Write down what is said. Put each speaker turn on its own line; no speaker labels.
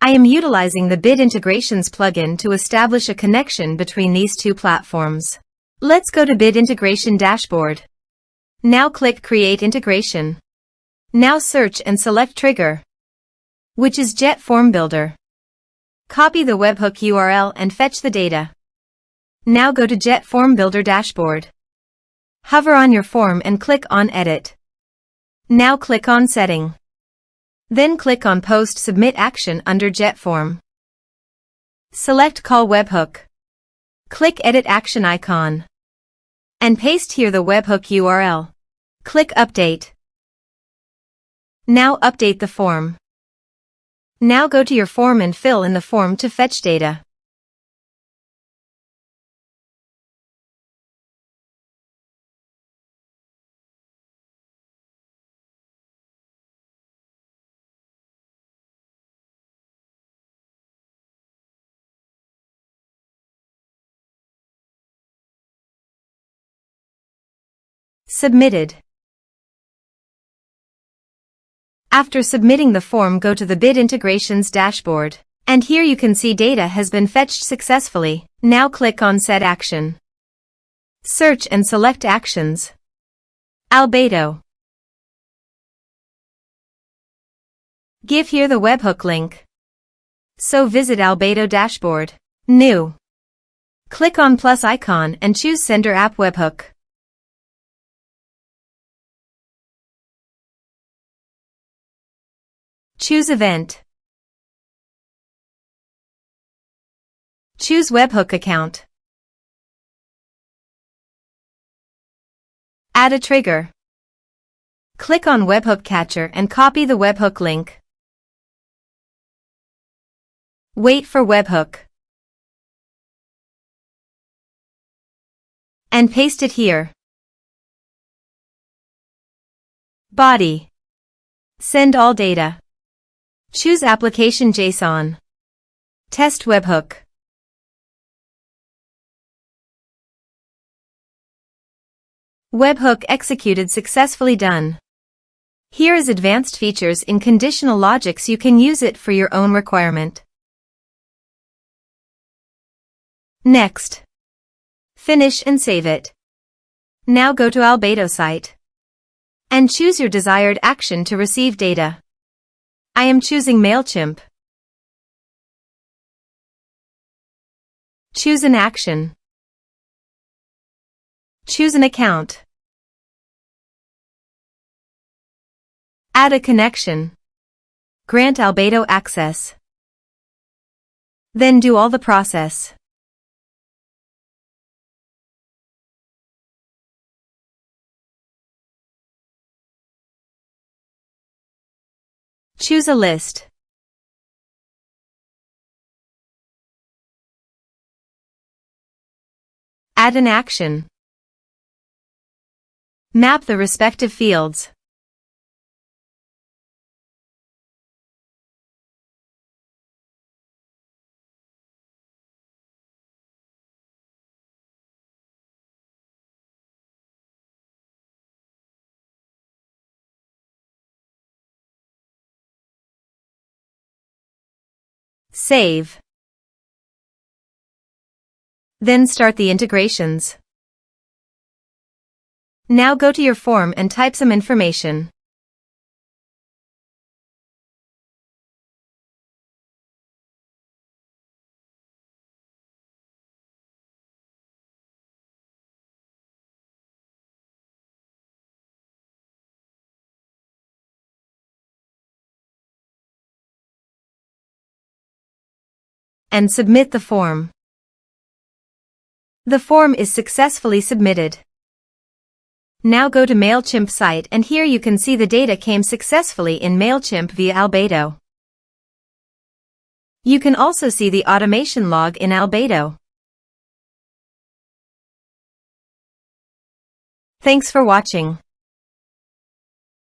I am utilizing the Bit Integrations plugin to establish a connection between these two platforms. Let's go to Bit Integration Dashboard. Now click Create Integration. Now search and select Trigger, which is JetFormBuilder. Copy the webhook URL and fetch the data. Now go to JetFormBuilder Dashboard. Hover on your form and click on Edit. Now click on Setting. Then click on Post Submit Action under JetForm. Select Call Webhook. Click Edit Action icon. And paste here the webhook URL. Click Update. Now update the form. Now go to your form and fill in the form to fetch data. Submitted. After submitting the form, go to the Bit Integrations dashboard. And here you can see data has been fetched successfully. Now click on Set Action. Search and select Actions. Albato. Give here the webhook link. So visit Albato dashboard. New. Click on plus icon and choose Sender App Webhook. Choose Event. Choose Webhook Account. Add a trigger. Click on Webhook Catcher and copy the webhook link. Wait for webhook. And paste it here. Body. Send all data. Choose Application JSON. Test webhook. Webhook executed successfully. Done. Here is advanced features in conditional logics. You can use it for your own requirement. Next. Finish and save it. Now go to Albato site. And choose your desired action to receive data. I am choosing MailChimp. Choose an action. Choose an account. Add a connection. Grant Albato access. Then do all the process. Choose a list. Add an action. Map the respective fields. Save. Then start the integrations. Now go to your form and type some information. And submit the form. The form is successfully submitted. Now go to MailChimp site and here you can see the data came successfully in MailChimp via Albato. You can also see the automation log in Albato. Thanks for watching.